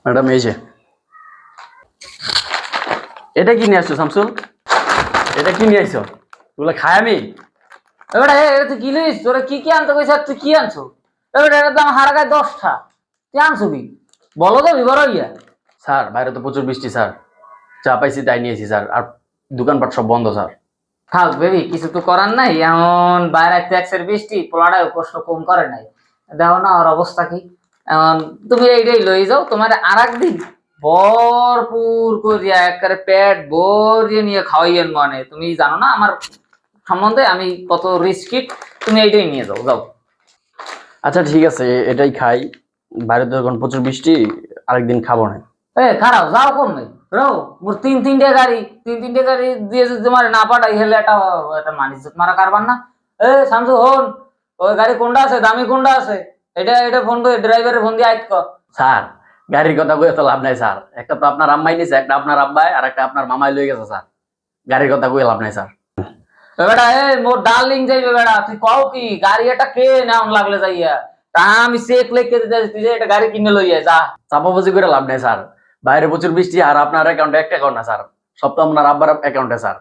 Madam এই যে এটা কি নিয়ে আসছো শামসুল? এটা কি নিয়ে আসছো? তুগুলো খাই আমি? এবার এটা তুই কি লিস? তোরা কি কি আনতে কইছ? তুই কি আনছো? এবার এটার দাম হারাগায় 10টা। তুই আনছো কি? বলো তো বিবর ইয়া। স্যার বাইরে তো প্রচুর বৃষ্টি স্যার, যা পাইছি তাই নিয়েছি স্যার, আর দোকানপাট সব বন্ধ স্যার। থাক বেবি, কিছু তো করার নাই। এমন বাইরে ট্যাক্সের বৃষ্টি, পোলাটাও কষ্ট কম করে নাই। দেখো না ওর অবস্থা কি। এমন তুমি এইটাই লই যাও, তোমার আর একদিন ভরপুর করিয়া একেবারে পেট ভরিয়ে নিয়ে খাওয়াইয়েন। মানে তুমি জানো না আমার সম্বন্ধে আমি কত রিস্কি। তুমি এইটাই নিয়ে যাও, যাও। আচ্ছা ঠিক আছে, এটাই খাই। বাইরে তো এখন প্রচুর বৃষ্টি, আরেকদিন খাবো না। খারাপ যাও কমে রো। মোর তিন তিনটে গাড়ি দিয়ে যদি তোমার না পাঠাই হেলে এটা এটা মানিস মারা কারবার না। শামসু হন, ওই গাড়ি কোনটা আছে, দামি কোনটা আছে, এটা এটা ফোন করে ড্রাইভারের ফোন দিয়ে আইত কর। স্যার গাড়ির কথা কয়ে তো লাভ নাই স্যার, একটা তো আপনার আম্মাই নিছে, একটা আপনার আব্বাই, আর একটা আপনার মামাই লয়ে গেছে স্যার। গাড়ির কথা কয়ে লাভ নাই স্যার। বেটা মোর ডার্লিং যাইবে বেটা, তুই কও কি গাড়ি এটা কে নাম লাগলে যাইয়া তা আমি চেক লিখে দিতে তুই যে এটা গাড়ি কিনে লইয়া যা। চাপাবাজি করে লাভ নাই স্যার, বাইরে প্রচুর বৃষ্টি আর আপনার অ্যাকাউন্টে একটা অ্যাকাউন্ট না স্যার, সব তো আপনার আব্বার অ্যাকাউন্টে স্যার।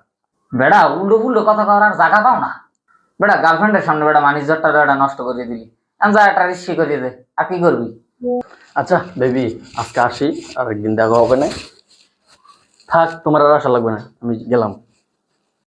বেটা উল্টো পুল্টো কথা করার জায়গা পাও না। বেটা গার্লফ্রেন্ডের সামনে বেটা মানিজ্জতটা বেটা নষ্ট করে দিলি। আমি যা একটা রিস্কি করিয়ে দে, আর কি করবি। আচ্ছা বেবি, আজকে আসি, আর একদিন দেখা হবে না। থাক, তোমার আর আশা লাগবে না, আমি গেলাম।